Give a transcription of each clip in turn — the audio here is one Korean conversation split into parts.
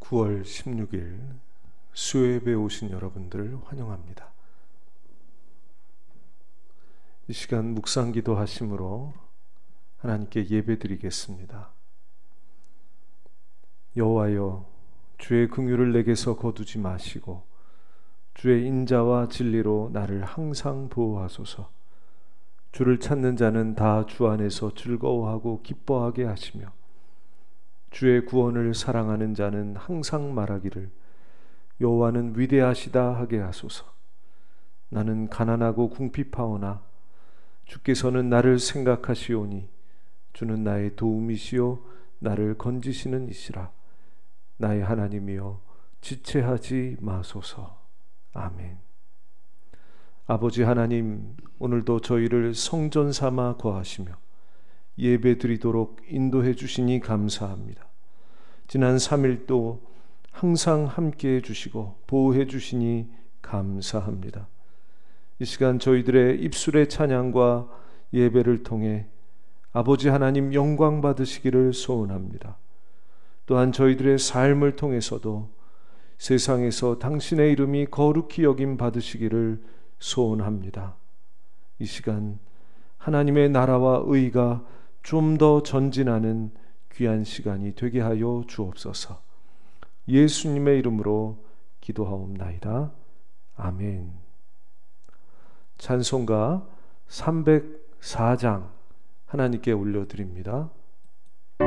9월 16일 수요예배에 오신 여러분들을 환영합니다. 이 시간 묵상기도 하심으로 하나님께 예배드리겠습니다. 여호와여, 주의 긍휼을 내게서 거두지 마시고 주의 인자와 진리로 나를 항상 보호하소서. 주를 찾는 자는 다 주 안에서 즐거워하고 기뻐하게 하시며 주의 구원을 사랑하는 자는 항상 말하기를 여호와는 위대하시다 하게 하소서. 나는 가난하고 궁핍하오나 주께서는 나를 생각하시오니 주는 나의 도움이시요 나를 건지시는 이시라. 나의 하나님이여 지체하지 마소서. 아멘. 아버지 하나님, 오늘도 저희를 성전 삼아 거하시며 예배 드리도록 인도해 주시니 감사합니다. 지난 3일도 항상 함께해 주시고 보호해 주시니 감사합니다. 이 시간 저희들의 입술의 찬양과 예배를 통해 아버지 하나님 영광 받으시기를 소원합니다. 또한 저희들의 삶을 통해서도 세상에서 당신의 이름이 거룩히 여김 받으시기를 소원합니다. 이 시간 하나님의 나라와 의가 좀 더 전진하는 귀한 시간이 되게 하여 주옵소서. 예수님의 이름으로 기도하옵나이다. 아멘. 찬송가 304장 하나님께 올려드립니다. 못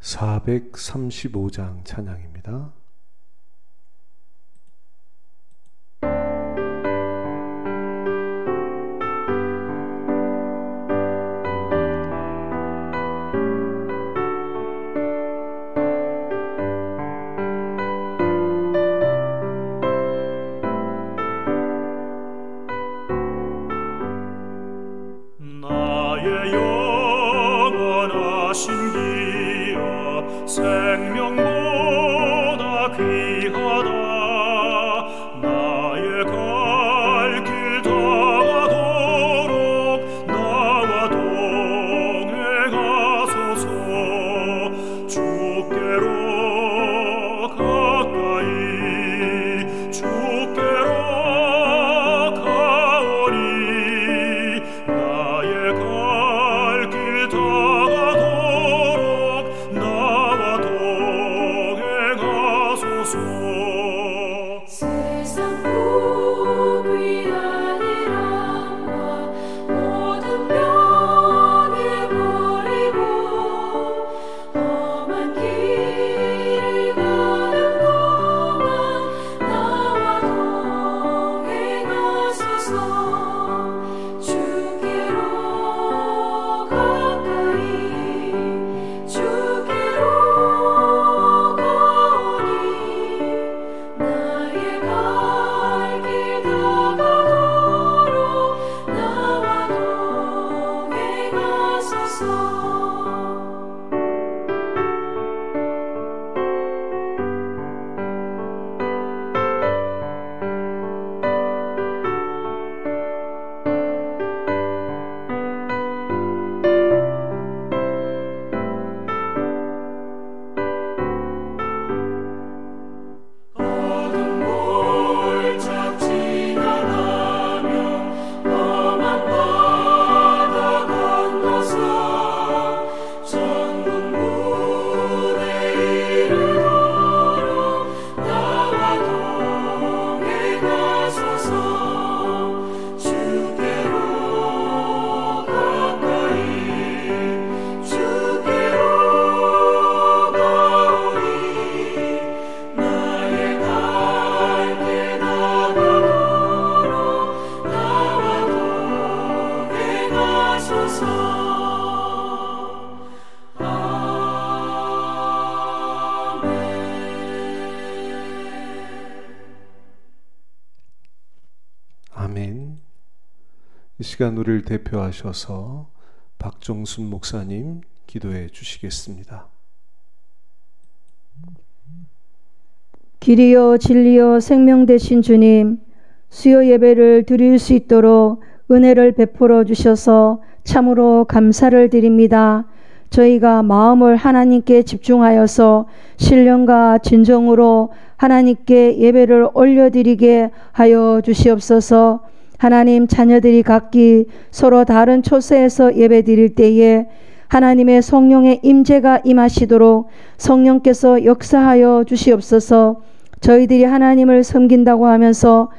435장 찬양입니다. 생명보다 귀하다. 나의 갈 길 다가도록 나와 동행하소서. 주께로 가까이 주께로 가오니 나의 갈 길 다가도록 나와 동행하소서. 세상 복이 아니란과 모든 병에 버리고 험한 길을 가는 동안 나와 동행하소서. 주께로 가까이 주께로 가오니 나의 갈 길 다가도록 나와 동행하소서. 어둠 몰짝 지나가며 험한 바다 건너서 천국 문에 이르도록 나와 동행하소서. 주께로 가까이 주께로 가오니 나의 갈 길 다가도록 나와 동행하소서. 아멘. 이 시간 우리를 대표하셔서 박종순 목사님 기도해 주시겠습니다. 길이요 진리요 생명 되신 주님, 수요 예배를 드릴 수 있도록 은혜를 베풀어 주셔서 참으로 감사를 드립니다. 저희가 마음을 하나님께 집중하여서 신령과 진정으로 하나님께 예배를 올려드리게 하여 주시옵소서. 하나님, 자녀들이 각기 서로 다른 초소에서 예배 드릴 때에 하나님의 성령의 임재가 임하시도록 성령께서 역사하여 주시옵소서. 저희들이 하나님을 섬긴다고 하면서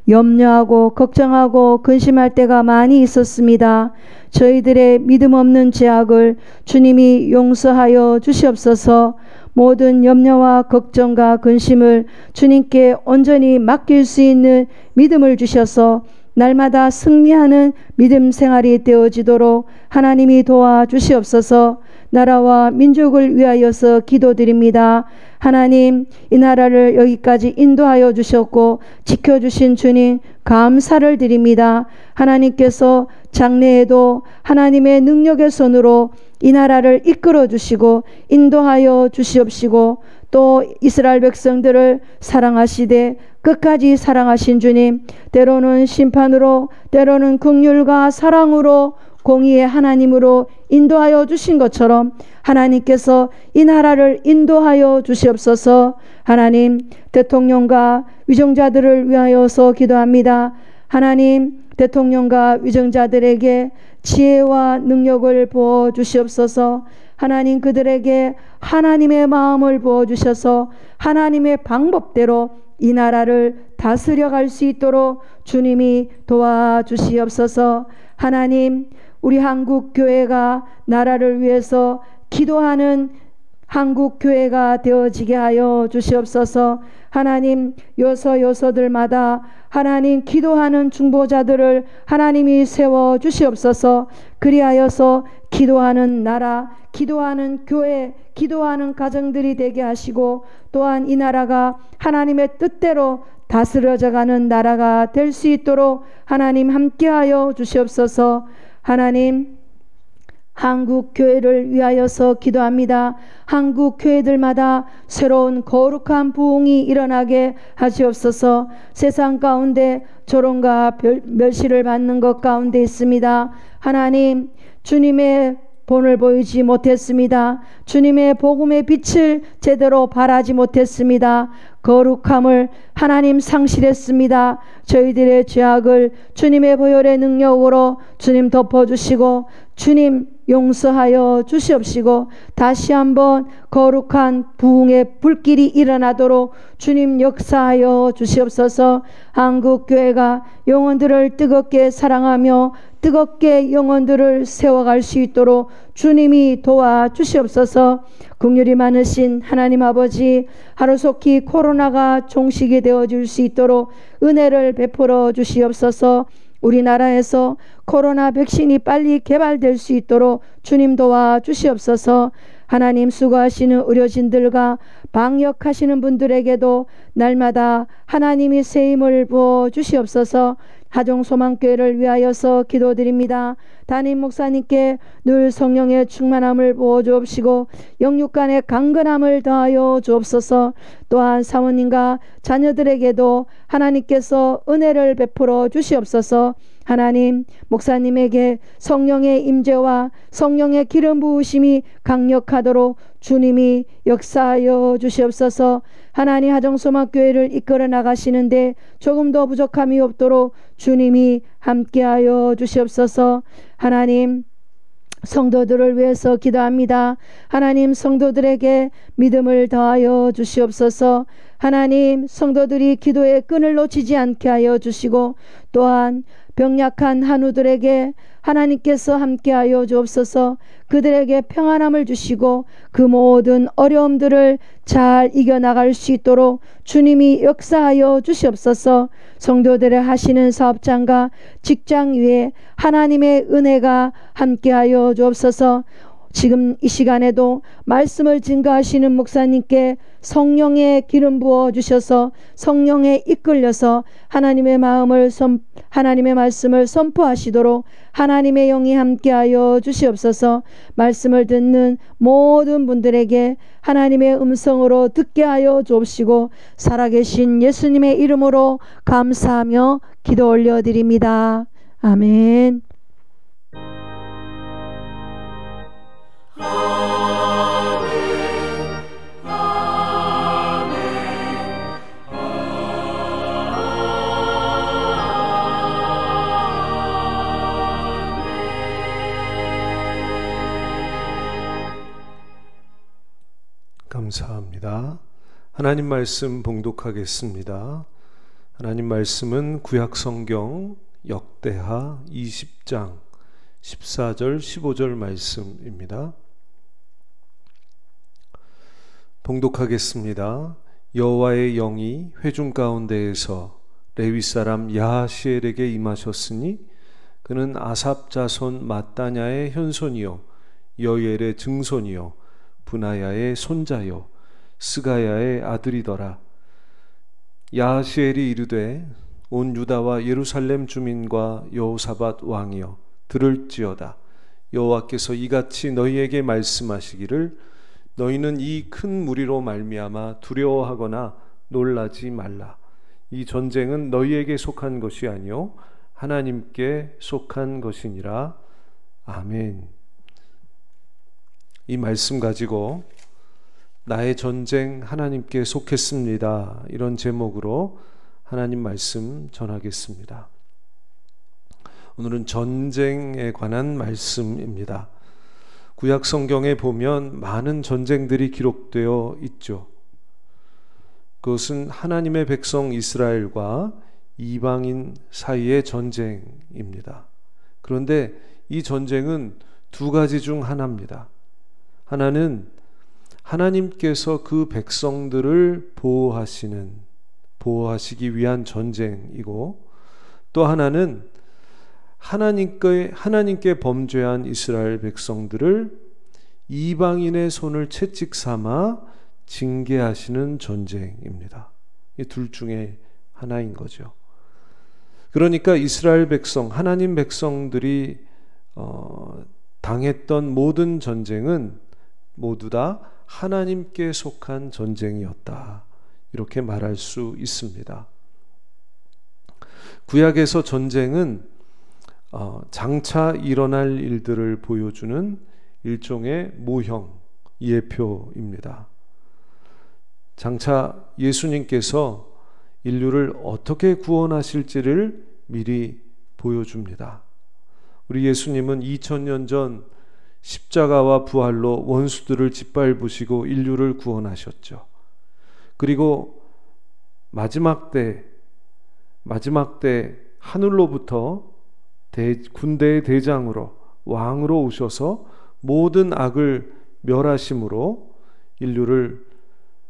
염려하고 걱정하고 근심할 때가 많이 있었습니다. 저희들의 믿음 없는 죄악을 주님이 용서하여 주시옵소서. 모든 염려와 걱정과 근심을 주님께 온전히 맡길 수 있는 믿음을 주셔서 날마다 승리하는 믿음 생활이 되어지도록 하나님이 도와주시옵소서. 나라와 민족을 위하여서 기도드립니다. 하나님, 이 나라를 여기까지 인도하여 주셨고 지켜주신 주님 감사를 드립니다. 하나님께서 장래에도 하나님의 능력의 손으로 이 나라를 이끌어 주시고 인도하여 주시옵시고 또 이스라엘 백성들을 사랑하시되 끝까지 사랑하신 주님, 때로는 심판으로 때로는 긍휼과 사랑으로 공의의 하나님으로 인도하여 주신 것처럼 하나님께서 이 나라를 인도하여 주시옵소서. 하나님, 대통령과 위정자들을 위하여서 기도합니다. 하나님, 대통령과 위정자들에게 지혜와 능력을 부어 주시옵소서. 하나님, 그들에게 하나님의 마음을 부어 주셔서 하나님의 방법대로 이 나라를 다스려갈 수 있도록 주님이 도와주시옵소서. 하나님, 우리 한국 교회가 나라를 위해서 기도하는 한국 교회가 되어지게 하여 주시옵소서. 하나님, 요소들마다 하나님 기도하는 중보자들을 하나님이 세워 주시옵소서. 그리하여서 기도하는 나라, 기도하는 교회, 기도하는 가정들이 되게 하시고, 또한 이 나라가 하나님의 뜻대로 다스려져가는 나라가 될 수 있도록 하나님 함께하여 주시옵소서. 하나님, 한국 교회를 위하여서 기도합니다. 한국 교회들마다 새로운 거룩한 부흥이 일어나게 하시옵소서. 세상 가운데 조롱과 멸시를 받는 것 가운데 있습니다. 하나님, 주님의 본을 보이지 못했습니다. 주님의 복음의 빛을 제대로 발하지 못했습니다. 거룩함을 하나님 상실했습니다. 저희들의 죄악을 주님의 보혈의 능력으로 주님 덮어주시고 주님 용서하여 주시옵시고, 다시 한번 거룩한 부흥의 불길이 일어나도록 주님 역사하여 주시옵소서. 한국교회가 영혼들을 뜨겁게 사랑하며 뜨겁게 영혼들을 세워갈 수 있도록 주님이 도와주시옵소서. 긍휼이 많으신 하나님 아버지, 하루속히 코로나가 종식이 되어질 수 있도록 은혜를 베풀어 주시옵소서. 우리나라에서 코로나 백신이 빨리 개발될 수 있도록 주님 도와주시옵소서. 하나님, 수고하시는 의료진들과 방역하시는 분들에게도 날마다 하나님이 새 힘을 부어 주시옵소서. 하종소망교회를 위하여서 기도드립니다. 담임 목사님께 늘 성령의 충만함을 부어 주옵시고 영육간의 강건함을 더하여 주옵소서. 또한 사모님과 자녀들에게도 하나님께서 은혜를 베풀어 주시옵소서. 하나님, 목사님에게 성령의 임재와 성령의 기름 부으심이 강력하도록 주님이 역사하여 주시옵소서. 하나님, 하정소망교회를 이끌어 나가시는데 조금 더 부족함이 없도록 주님이 함께하여 주시옵소서. 하나님, 성도들을 위해서 기도합니다. 하나님, 성도들에게 믿음을 더하여 주시옵소서. 하나님, 성도들이 기도의 끈을 놓치지 않게 하여 주시고, 또한 병약한 한우들에게 하나님께서 함께하여 주옵소서. 그들에게 평안함을 주시고 그 모든 어려움들을 잘 이겨나갈 수 있도록 주님이 역사하여 주시옵소서. 성도들의 하시는 사업장과 직장 위에 하나님의 은혜가 함께하여 주옵소서. 지금 이 시간에도 말씀을 증거하시는 목사님께 성령의 기름 부어 주셔서 성령에 이끌려서 하나님의 하나님의 말씀을 선포하시도록 하나님의 영이 함께하여 주시옵소서. 말씀을 듣는 모든 분들에게 하나님의 음성으로 듣게 하여 주옵시고, 살아계신 예수님의 이름으로 감사하며 기도 올려드립니다. 아멘. 감사합니다. 하나님 말씀 봉독하겠습니다. 하나님 말씀은 구약성경 역대하 20장 14절 15절 말씀입니다. 봉독하겠습니다. 여호와의 영이 회중 가운데에서 레위 사람 야하시엘에게 임하셨으니 그는 아삽 자손 마따냐의 현손이요 여엘의 증손이요 브나야의 손자요 스가야의 아들이더라. 야하시엘이 이르되 온 유다와 예루살렘 주민과 여호사밧 왕이여 들을지어다. 여호와께서 이같이 너희에게 말씀하시기를 너희는 이 큰 무리로 말미암아 두려워하거나 놀라지 말라. 이 전쟁은 너희에게 속한 것이 아니요 하나님께 속한 것이니라. 아멘. 이 말씀 가지고 나의 전쟁 하나님께 속했습니다, 이런 제목으로 하나님 말씀 전하겠습니다. 오늘은 전쟁에 관한 말씀입니다. 구약 성경에 보면 많은 전쟁들이 기록되어 있죠. 그것은 하나님의 백성 이스라엘과 이방인 사이의 전쟁입니다. 그런데 이 전쟁은 두 가지 중 하나입니다. 하나는 하나님께서 그 백성들을 보호하시기 위한 전쟁이고, 또 하나는 하나님께 범죄한 이스라엘 백성들을 이방인의 손을 채찍 삼아 징계하시는 전쟁입니다. 이 둘 중에 하나인 거죠. 그러니까 이스라엘 백성, 하나님 백성들이 당했던 모든 전쟁은 모두 다 하나님께 속한 전쟁이었다, 이렇게 말할 수 있습니다. 구약에서 전쟁은 장차 일어날 일들을 보여주는 일종의 모형, 예표입니다. 장차 예수님께서 인류를 어떻게 구원하실지를 미리 보여줍니다. 우리 예수님은 2000년 전 십자가와 부활로 원수들을 짓밟으시고 인류를 구원하셨죠. 그리고 마지막 때 하늘로부터 군대의 대장으로, 왕으로 오셔서 모든 악을 멸하심으로 인류를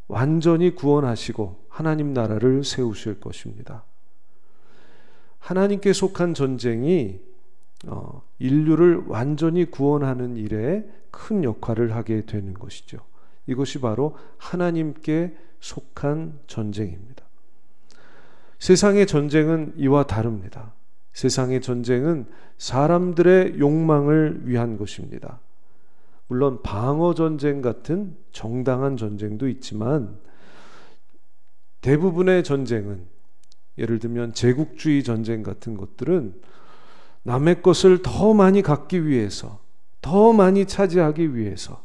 완전히 구원하시고 하나님 나라를 세우실 것입니다. 하나님께 속한 전쟁이 인류를 완전히 구원하는 일에 큰 역할을 하게 되는 것이죠. 이것이 바로 하나님께 속한 전쟁입니다. 세상의 전쟁은 이와 다릅니다. 세상의 전쟁은 사람들의 욕망을 위한 것입니다. 물론 방어 전쟁 같은 정당한 전쟁도 있지만, 대부분의 전쟁은, 예를 들면 제국주의 전쟁 같은 것들은 남의 것을 더 많이 갖기 위해서, 더 많이 차지하기 위해서,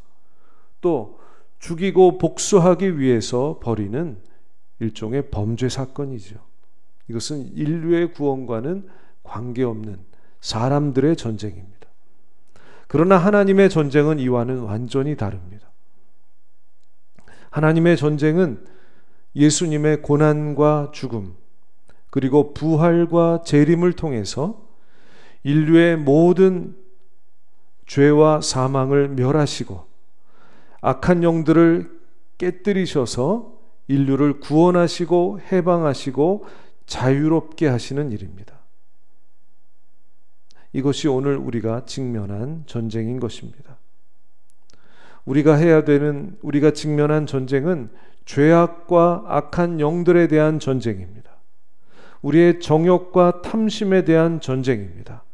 또 죽이고 복수하기 위해서 벌이는 일종의 범죄 사건이죠. 이것은 인류의 구원과는 관계없는 사람들의 전쟁입니다. 그러나 하나님의 전쟁은 이와는 완전히 다릅니다. 하나님의 전쟁은 예수님의 고난과 죽음, 그리고 부활과 재림을 통해서 인류의 모든 죄와 사망을 멸하시고 악한 영들을 깨뜨리셔서 인류를 구원하시고 해방하시고 자유롭게 하시는 일입니다. 이것이 오늘 우리가 직면한 전쟁인 것입니다. 우리가 직면한 전쟁은 죄악과 악한 영들에 대한 전쟁입니다. 우리의 정욕과 탐심에 대한 전쟁입니다.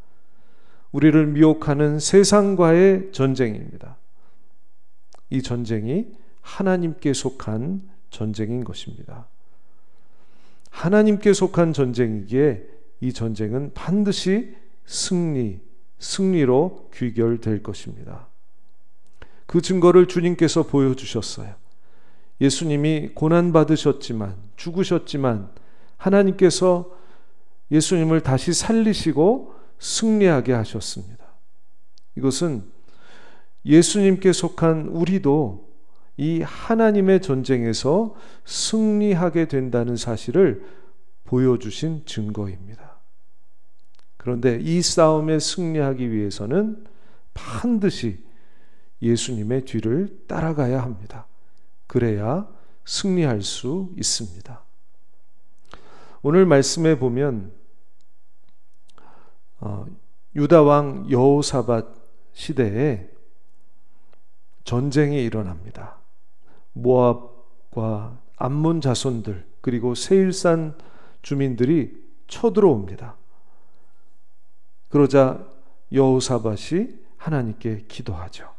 우리를 미혹하는 세상과의 전쟁입니다. 이 전쟁이 하나님께 속한 전쟁인 것입니다. 하나님께 속한 전쟁이기에 이 전쟁은 반드시 승리로 귀결될 것입니다. 그 증거를 주님께서 보여주셨어요. 예수님이 고난받으셨지만, 죽으셨지만 하나님께서 예수님을 다시 살리시고 승리하게 하셨습니다. 이것은 예수님께 속한 우리도 이 하나님의 전쟁에서 승리하게 된다는 사실을 보여주신 증거입니다. 그런데 이 싸움에 승리하기 위해서는 반드시 예수님의 뒤를 따라가야 합니다. 그래야 승리할 수 있습니다. 오늘 말씀에 보면 유다 왕 여호사밧 시대에 전쟁이 일어납니다. 모압과 암몬 자손들, 그리고 세일산 주민들이 쳐들어옵니다. 그러자 여호사밧이 하나님께 기도하죠.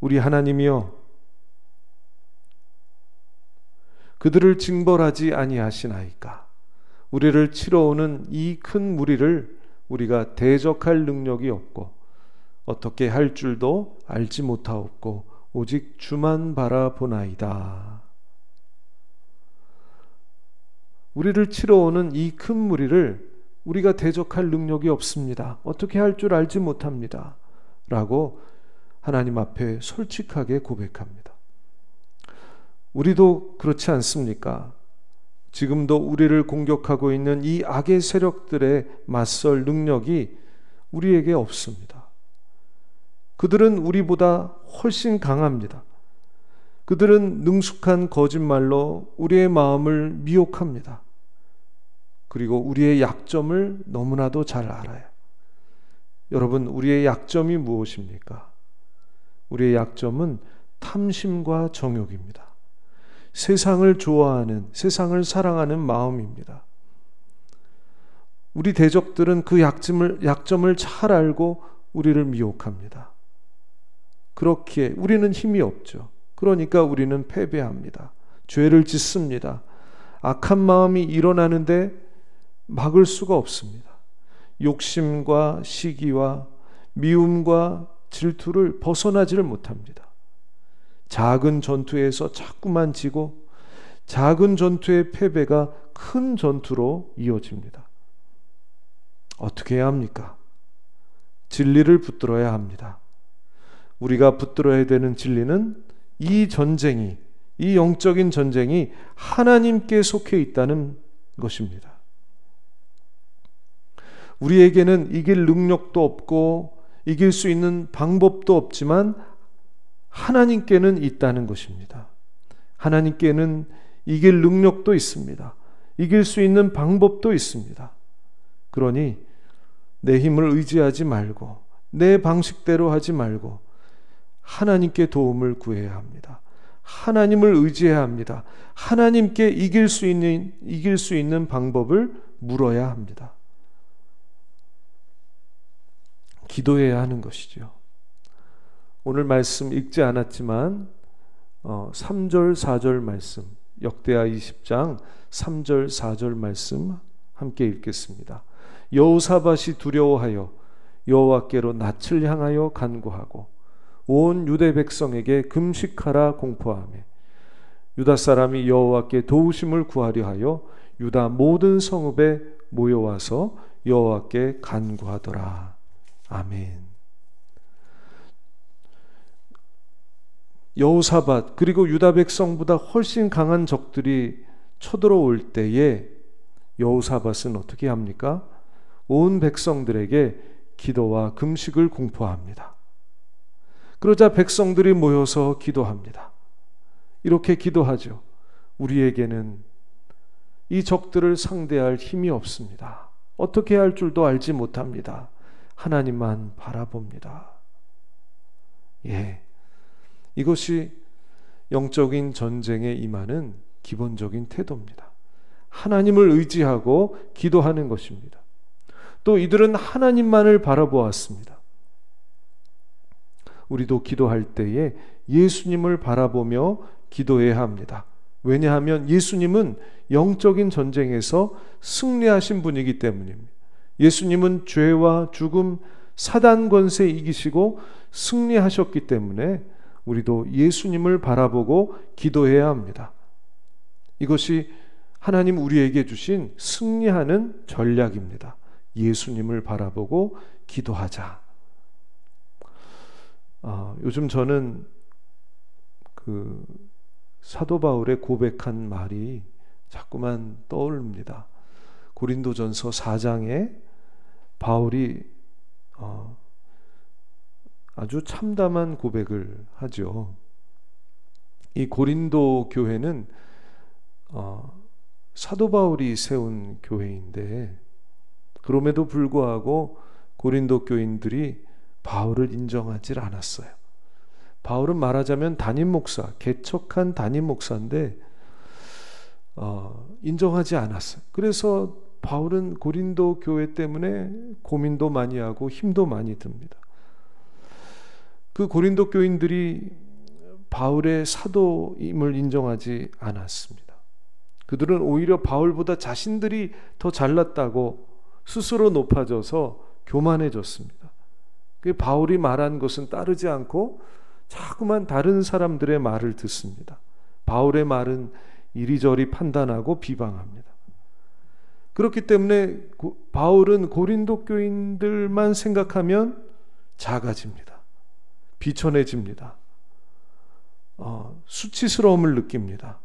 우리 하나님이여, 그들을 징벌하지 아니하시나이까? 우리를 치러 오는 이 큰 무리를 우리가 대적할 능력이 없고 어떻게 할 줄도 알지 못하옵고 오직 주만 바라보나이다. 우리를 치러 오는 이 큰 무리를 우리가 대적할 능력이 없습니다. 어떻게 할 줄 알지 못합니다. 라고 하나님 앞에 솔직하게 고백합니다. 우리도 그렇지 않습니까? 지금도 우리를 공격하고 있는 이 악의 세력들의 맞설 능력이 우리에게 없습니다. 그들은 우리보다 훨씬 강합니다. 그들은 능숙한 거짓말로 우리의 마음을 미혹합니다. 그리고 우리의 약점을 너무나도 잘 알아요. 여러분, 우리의 약점이 무엇입니까? 우리의 약점은 탐심과 정욕입니다. 세상을 좋아하는, 세상을 사랑하는 마음입니다. 우리 대적들은 그 약점을 잘 알고 우리를 미혹합니다. 그렇기에 우리는 힘이 없죠. 그러니까 우리는 패배합니다. 죄를 짓습니다. 악한 마음이 일어나는데 막을 수가 없습니다. 욕심과 시기와 미움과 질투를 벗어나지를 못합니다. 작은 전투에서 자꾸만 지고 작은 전투의 패배가 큰 전투로 이어집니다. 어떻게 해야 합니까? 진리를 붙들어야 합니다. 우리가 붙들어야 되는 진리는 이 전쟁이, 이 영적인 전쟁이 하나님께 속해 있다는 것입니다. 우리에게는 이길 능력도 없고 이길 수 있는 방법도 없지만 하나님께는 있다는 것입니다. 하나님께는 이길 능력도 있습니다. 이길 수 있는 방법도 있습니다. 그러니 내 힘을 의지하지 말고 내 방식대로 하지 말고 하나님께 도움을 구해야 합니다. 하나님을 의지해야 합니다. 하나님께 이길 수 있는 방법을 물어야 합니다. 기도해야 하는 것이죠. 오늘 말씀 읽지 않았지만 3절 4절 말씀, 역대하 20장 3절 4절 말씀 함께 읽겠습니다. 여호사밧이 두려워하여 여호와께로 낯을 향하여 간구하고 온 유대 백성에게 금식하라 공포하며 유다 사람이 여호와께 도우심을 구하려 하여 유다 모든 성읍에 모여와서 여호와께 간구하더라. 아멘. 여호사밧 그리고 유다 백성보다 훨씬 강한 적들이 쳐들어올 때에 여호사밧은 어떻게 합니까? 온 백성들에게 기도와 금식을 공포합니다. 그러자 백성들이 모여서 기도합니다. 이렇게 기도하죠. 우리에게는 이 적들을 상대할 힘이 없습니다. 어떻게 할 줄도 알지 못합니다. 하나님만 바라봅니다. 예, 이것이 영적인 전쟁에 임하는 기본적인 태도입니다. 하나님을 의지하고 기도하는 것입니다. 또 이들은 하나님만을 바라보았습니다. 우리도 기도할 때에 예수님을 바라보며 기도해야 합니다. 왜냐하면 예수님은 영적인 전쟁에서 승리하신 분이기 때문입니다. 예수님은 죄와 죽음, 사단 권세 이기시고 승리하셨기 때문에 우리도 예수님을 바라보고 기도해야 합니다. 이것이 하나님 우리에게 주신 승리하는 전략입니다. 예수님을 바라보고 기도하자. 요즘 저는 그 사도 바울의 고백한 말이 자꾸만 떠오릅니다. 고린도전서 4장에 바울이 아주 참담한 고백을 하죠. 이 고린도 교회는 사도 바울이 세운 교회인데 그럼에도 불구하고 고린도 교인들이 바울을 인정하지 않았어요. 바울은 말하자면 담임 목사, 개척한 담임 목사인데 인정하지 않았어요. 그래서 바울은 고린도 교회 때문에 고민도 많이 하고 힘도 많이 듭니다. 그 고린도 교인들이 바울의 사도임을 인정하지 않았습니다. 그들은 오히려 바울보다 자신들이 더 잘났다고 스스로 높아져서 교만해졌습니다. 바울이 말한 것은 따르지 않고 자꾸만 다른 사람들의 말을 듣습니다. 바울의 말은 이리저리 판단하고 비방합니다. 그렇기 때문에 바울은 고린도 교인들만 생각하면 작아집니다. 비천해집니다. 수치스러움을 느낍니다.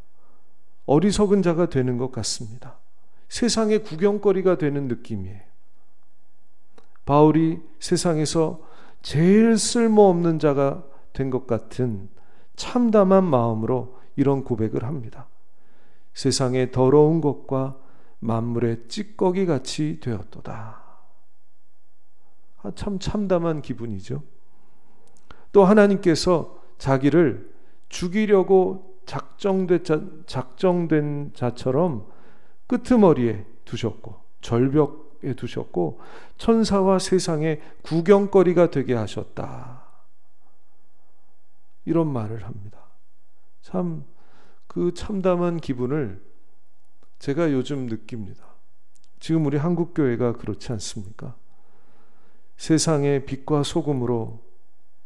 어리석은 자가 되는 것 같습니다. 세상의 구경거리가 되는 느낌이에요. 바울이 세상에서 제일 쓸모없는 자가 된 것 같은 참담한 마음으로 이런 고백을 합니다. 세상의 더러운 것과 만물의 찌꺼기 같이 되었도다. 참 참담한 기분이죠. 또 하나님께서 자기를 죽이려고 작정된 자처럼 끄트머리에 두셨고 절벽에 두셨고 천사와 세상의 구경거리가 되게 하셨다. 이런 말을 합니다. 참 그 참담한 기분을 제가 요즘 느낍니다. 지금 우리 한국교회가 그렇지 않습니까? 세상의 빛과 소금으로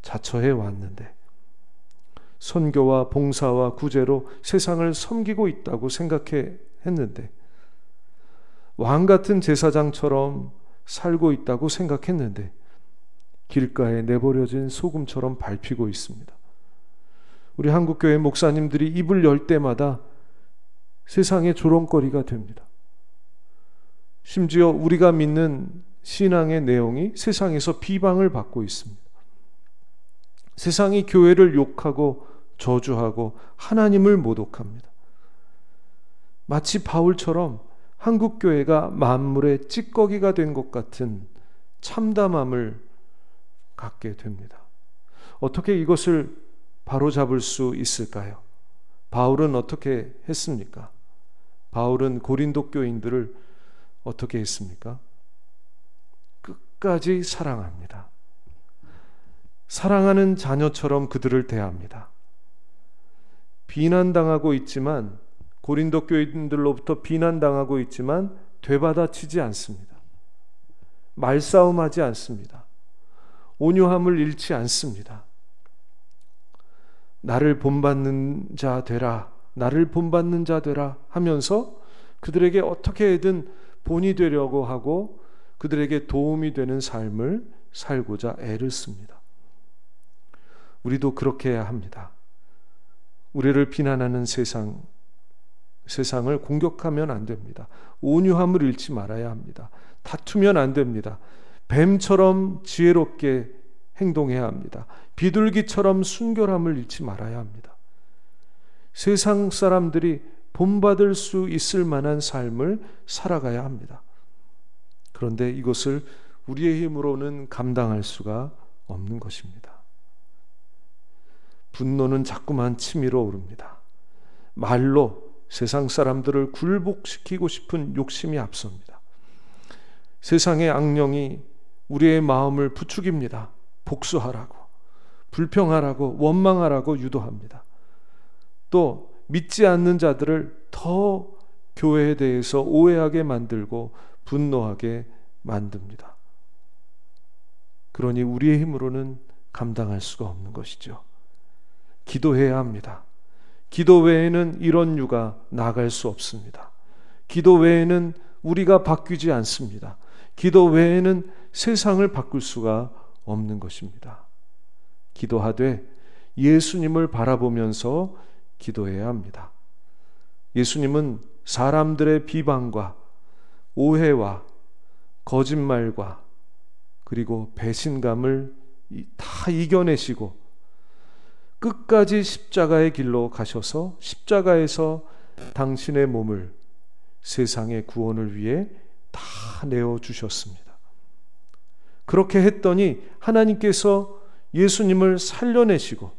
자처해 왔는데 선교와 봉사와 구제로 세상을 섬기고 있다고 생각했는데 왕 같은 제사장처럼 살고 있다고 생각했는데 길가에 내버려진 소금처럼 밟히고 있습니다. 우리 한국교회 목사님들이 입을 열 때마다 세상의 조롱거리가 됩니다. 심지어 우리가 믿는 신앙의 내용이 세상에서 비방을 받고 있습니다. 세상이 교회를 욕하고 저주하고 하나님을 모독합니다. 마치 바울처럼 한국교회가 만물의 찌꺼기가 된 것 같은 참담함을 갖게 됩니다. 어떻게 이것을 바로잡을 수 있을까요? 바울은 어떻게 했습니까? 바울은 고린도 교인들을 어떻게 했습니까? 끝까지 사랑합니다. 사랑하는 자녀처럼 그들을 대합니다. 비난당하고 있지만 고린도 교인들로부터 비난당하고 있지만 되받아치지 않습니다. 말싸움하지 않습니다. 온유함을 잃지 않습니다. 나를 본받는 자 되라, 나를 본받는 자 되라 하면서 그들에게 어떻게든 본이 되려고 하고 그들에게 도움이 되는 삶을 살고자 애를 씁니다. 우리도 그렇게 해야 합니다. 우리를 비난하는 세상을 공격하면 안 됩니다. 온유함을 잃지 말아야 합니다. 다투면 안 됩니다. 뱀처럼 지혜롭게 행동해야 합니다. 비둘기처럼 순결함을 잃지 말아야 합니다. 세상 사람들이 본받을 수 있을 만한 삶을 살아가야 합니다. 그런데 이것을 우리의 힘으로는 감당할 수가 없는 것입니다. 분노는 자꾸만 치밀어 오릅니다. 말로 세상 사람들을 굴복시키고 싶은 욕심이 앞섭니다. 세상의 악령이 우리의 마음을 부추깁니다. 복수하라고, 불평하라고, 원망하라고 유도합니다. 또 믿지 않는 자들을 더 교회에 대해서 오해하게 만들고 분노하게 만듭니다. 그러니 우리의 힘으로는 감당할 수가 없는 것이죠. 기도해야 합니다. 기도 외에는 이런 유가 나갈 수 없습니다. 기도 외에는 우리가 바뀌지 않습니다. 기도 외에는 세상을 바꿀 수가 없는 것입니다. 기도하되 예수님을 바라보면서 기도해야 합니다. 예수님은 사람들의 비방과 오해와 거짓말과 그리고 배신감을 다 이겨내시고 끝까지 십자가의 길로 가셔서 십자가에서 당신의 몸을 세상의 구원을 위해 다 내어주셨습니다. 그렇게 했더니 하나님께서 예수님을 살려내시고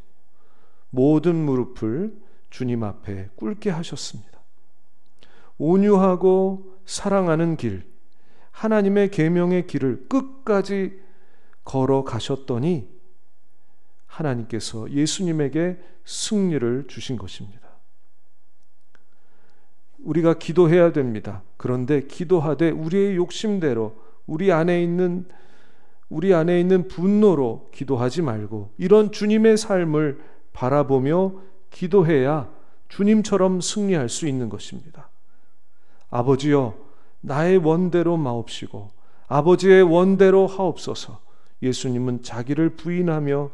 모든 무릎을 주님 앞에 꿇게 하셨습니다. 온유하고 사랑하는 길, 하나님의 계명의 길을 끝까지 걸어가셨더니 하나님께서 예수님에게 승리를 주신 것입니다. 우리가 기도해야 됩니다. 그런데 기도하되 우리의 욕심대로 우리 안에 있는 분노로 기도하지 말고 이런 주님의 삶을 바라보며 기도해야 주님처럼 승리할 수 있는 것입니다. 아버지여, 나의 원대로 마옵시고 아버지의 원대로 하옵소서. 예수님은 자기를 부인하며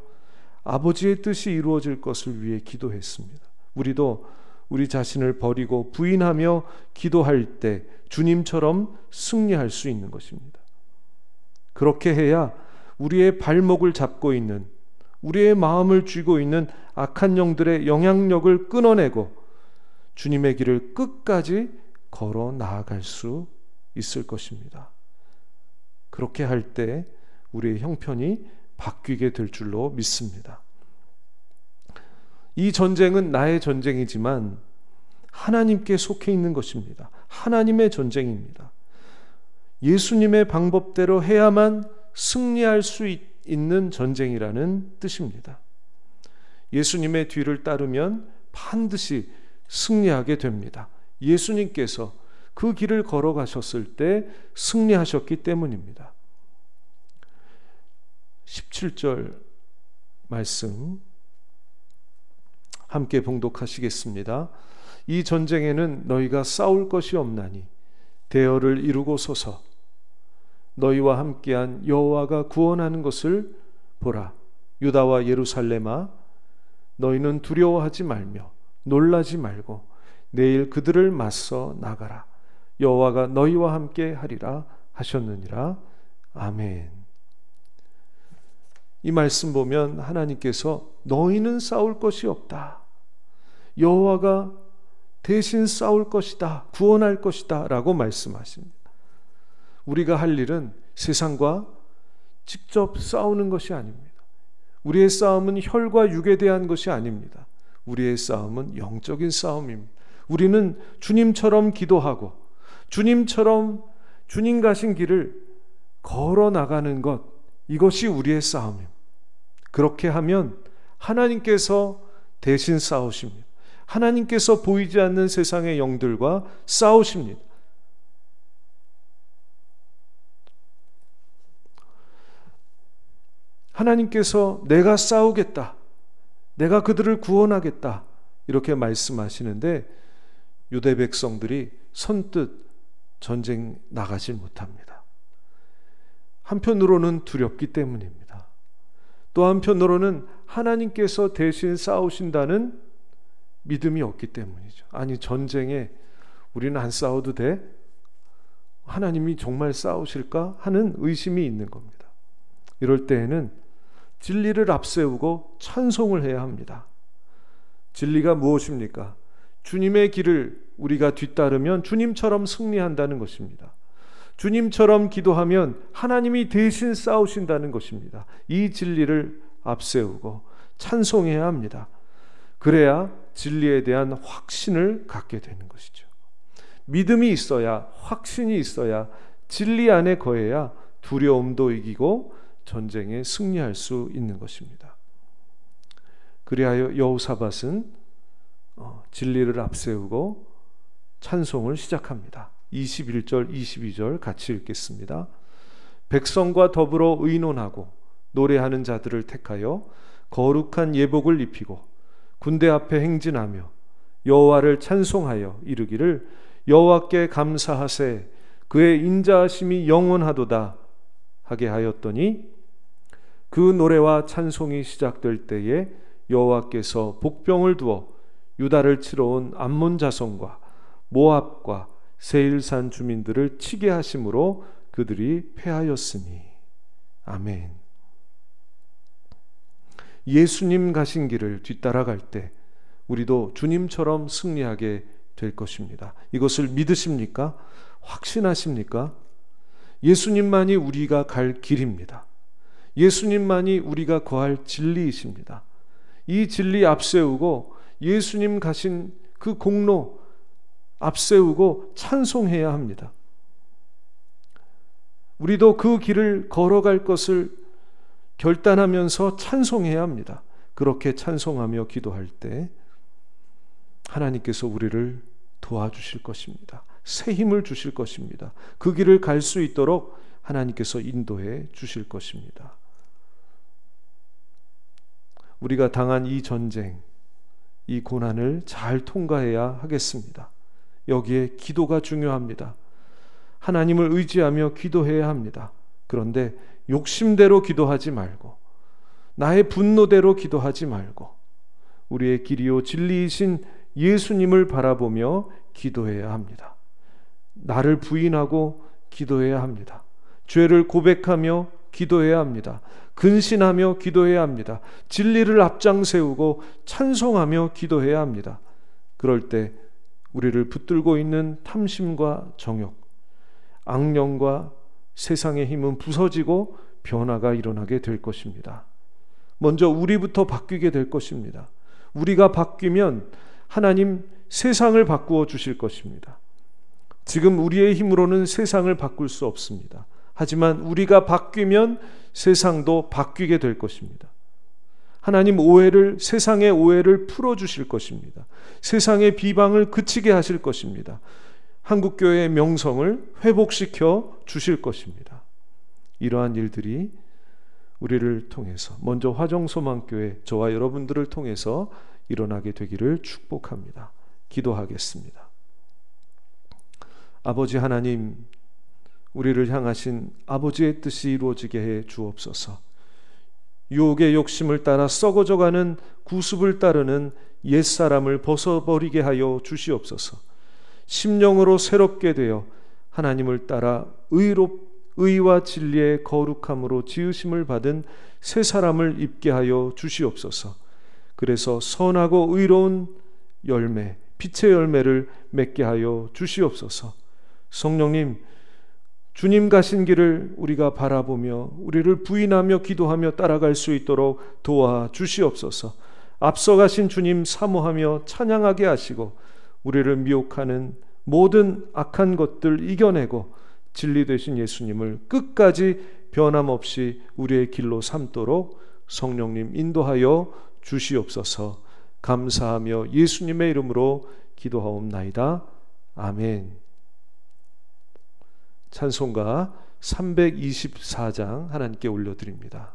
아버지의 뜻이 이루어질 것을 위해 기도했습니다. 우리도 우리 자신을 버리고 부인하며 기도할 때 주님처럼 승리할 수 있는 것입니다. 그렇게 해야 우리의 발목을 잡고 있는 우리의 마음을 쥐고 있는 악한 영들의 영향력을 끊어내고 주님의 길을 끝까지 걸어 나아갈 수 있을 것입니다. 그렇게 할 때 우리의 형편이 바뀌게 될 줄로 믿습니다. 이 전쟁은 나의 전쟁이지만 하나님께 속해 있는 것입니다. 하나님의 전쟁입니다. 예수님의 방법대로 해야만 승리할 수 있는 전쟁이라는 뜻입니다. 예수님의 뒤를 따르면 반드시 승리하게 됩니다. 예수님께서 그 길을 걸어가셨을 때 승리하셨기 때문입니다. 17절 말씀 함께 봉독하시겠습니다. 이 전쟁에는 너희가 싸울 것이 없나니 대열을 이루고 서서 너희와 함께한 여호와가 구원하는 것을 보라. 유다와 예루살렘아, 너희는 두려워하지 말며 놀라지 말고 내일 그들을 맞서 나가라. 여호와가 너희와 함께 하리라 하셨느니라. 아멘. 이 말씀 보면 하나님께서 너희는 싸울 것이 없다, 여호와가 대신 싸울 것이다, 구원할 것이다 라고 말씀하십니다. 우리가 할 일은 세상과 직접 싸우는 것이 아닙니다. 우리의 싸움은 혈과 육에 대한 것이 아닙니다. 우리의 싸움은 영적인 싸움입니다. 우리는 주님처럼 기도하고 주님처럼 주님 가신 길을 걸어 나가는 것, 이것이 우리의 싸움입니다. 그렇게 하면 하나님께서 대신 싸우십니다. 하나님께서 보이지 않는 세상의 영들과 싸우십니다. 하나님께서 내가 싸우겠다, 내가 그들을 구원하겠다 이렇게 말씀하시는데 유대 백성들이 선뜻 전쟁 나가지 못합니다. 한편으로는 두렵기 때문입니다. 또 한편으로는 하나님께서 대신 싸우신다는 믿음이 없기 때문이죠. 아니, 전쟁에 우리는 안 싸워도 돼? 하나님이 정말 싸우실까 하는 의심이 있는 겁니다. 이럴 때에는 진리를 앞세우고 찬송을 해야 합니다. 진리가 무엇입니까? 주님의 길을 우리가 뒤따르면 주님처럼 승리한다는 것입니다. 주님처럼 기도하면 하나님이 대신 싸우신다는 것입니다. 이 진리를 앞세우고 찬송해야 합니다. 그래야 진리에 대한 확신을 갖게 되는 것이죠. 믿음이 있어야, 확신이 있어야, 진리 안에 거해야 두려움도 이기고 전쟁에 승리할 수 있는 것입니다. 그리하여 여호사밧은 진리를 앞세우고 찬송을 시작합니다. 21절 22절 같이 읽겠습니다. 백성과 더불어 의논하고 노래하는 자들을 택하여 거룩한 예복을 입히고 군대 앞에 행진하며 여호와를 찬송하여 이르기를 여호와께 감사하세 그의 인자하심이 영원하도다 하게 하였더니 그 노래와 찬송이 시작될 때에 여호와께서 복병을 두어 유다를 치러 온 암몬 자손과 모압과 세일산 주민들을 치게 하심으로 그들이 패하였으니. 아멘. 예수님 가신 길을 뒤따라갈 때 우리도 주님처럼 승리하게 될 것입니다. 이것을 믿으십니까? 확신하십니까? 예수님만이 우리가 갈 길입니다. 예수님만이 우리가 거할 진리이십니다. 이 진리 앞세우고 예수님 가신 그 공로 앞세우고 찬송해야 합니다. 우리도 그 길을 걸어갈 것을 결단하면서 찬송해야 합니다. 그렇게 찬송하며 기도할 때 하나님께서 우리를 도와주실 것입니다. 새 힘을 주실 것입니다. 그 길을 갈 수 있도록 하나님께서 인도해 주실 것입니다. 우리가 당한 이 전쟁, 이 고난을 잘 통과해야 하겠습니다. 여기에 기도가 중요합니다. 하나님을 의지하며 기도해야 합니다. 그런데 욕심대로 기도하지 말고 나의 분노대로 기도하지 말고 우리의 길이요 진리이신 예수님을 바라보며 기도해야 합니다. 나를 부인하고 기도해야 합니다. 죄를 고백하며 기도해야 합니다. 근신하며 기도해야 합니다. 진리를 앞장 세우고 찬송하며 기도해야 합니다. 그럴 때 우리를 붙들고 있는 탐심과 정욕, 악령과 세상의 힘은 부서지고 변화가 일어나게 될 것입니다. 먼저 우리부터 바뀌게 될 것입니다. 우리가 바뀌면 하나님 세상을 바꾸어 주실 것입니다. 지금 우리의 힘으로는 세상을 바꿀 수 없습니다. 하지만 우리가 바뀌면 세상도 바뀌게 될 것입니다. 하나님 세상의 오해를 풀어주실 것입니다. 세상의 비방을 그치게 하실 것입니다. 한국교회의 명성을 회복시켜 주실 것입니다. 이러한 일들이 우리를 통해서, 먼저 화정소망교회 저와 여러분들을 통해서 일어나게 되기를 축복합니다. 기도하겠습니다. 아버지 하나님, 우리를 향하신 아버지의 뜻이 이루어지게 해 주옵소서. 유혹의 욕심을 따라 썩어져가는 구습을 따르는 옛사람을 벗어버리게 하여 주시옵소서. 심령으로 새롭게 되어 하나님을 따라 의와 진리의 거룩함으로 지으심을 받은 새 사람을 입게 하여 주시옵소서. 그래서 선하고 의로운 열매, 빛의 열매를 맺게 하여 주시옵소서. 성령님, 주님 가신 길을 우리가 바라보며 우리를 부인하며 기도하며 따라갈 수 있도록 도와주시옵소서. 앞서가신 주님 사모하며 찬양하게 하시고 우리를 미혹하는 모든 악한 것들 이겨내고 진리 되신 예수님을 끝까지 변함없이 우리의 길로 삼도록 성령님 인도하여 주시옵소서. 감사하며 예수님의 이름으로 기도하옵나이다. 아멘. 찬송가 324장 하나님께 올려드립니다.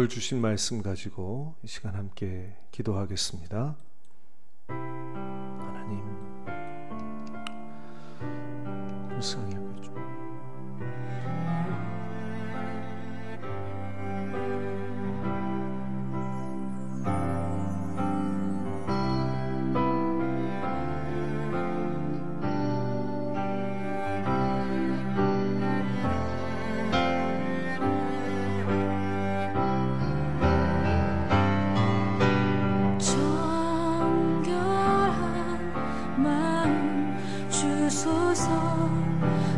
오늘 주신 말씀 가지고 이 시간 함께 기도하겠습니다. 하나님, 불쌍히 여겨주옵소서.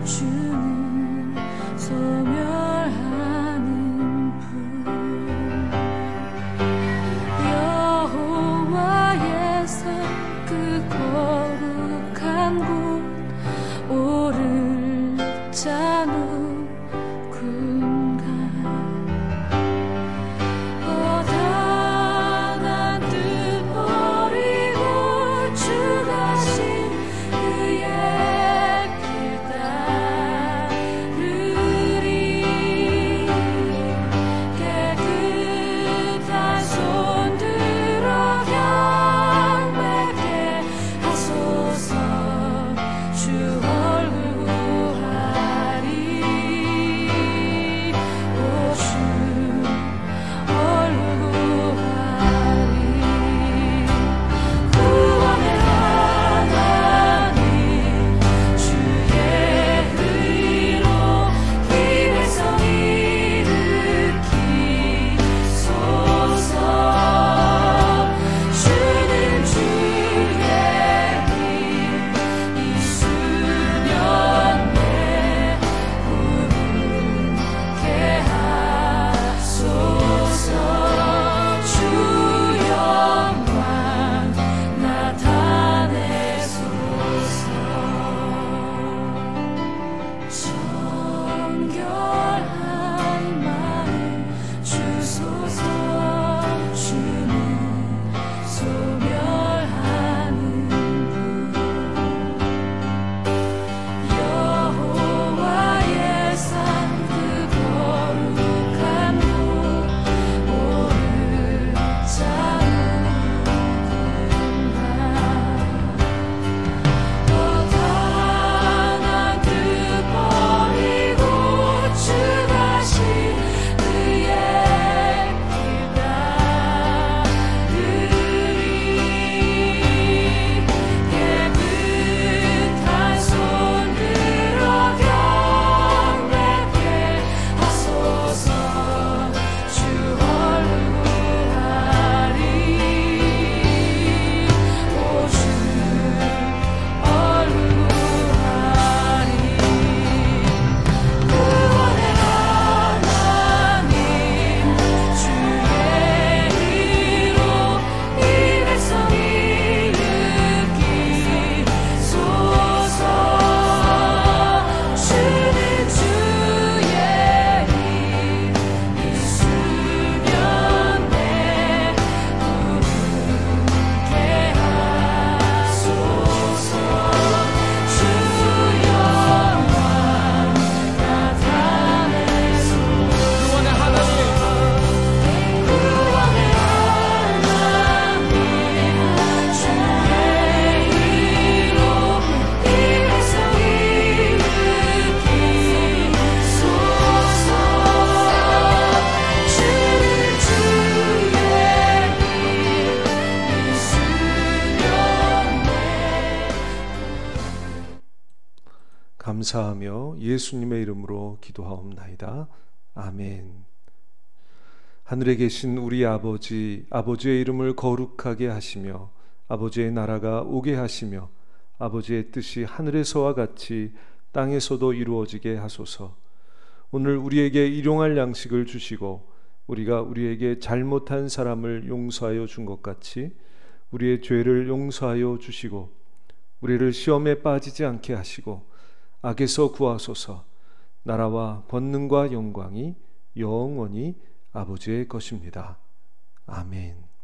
주는 소멸하는 불 여호와의 산 그 거룩한 곳 오를 자 누군가 허다한 뜻 버리고 주 가신 그의 감사하며 예수님의 이름으로 기도하옵나이다. 아멘. 하늘에 계신 우리 아버지, 아버지의 이름을 거룩하게 하시며 아버지의 나라가 오게 하시며 아버지의 뜻이 하늘에서와 같이 땅에서도 이루어지게 하소서. 오늘 우리에게 일용할 양식을 주시고 우리가 우리에게 잘못한 사람을 용서하여 준 것 같이 우리의 죄를 용서하여 주시고 우리를 시험에 빠지지 않게 하시고 악에서 구하소서. 나라와 권능과 영광이 영원히 아버지의 것입니다. 아멘.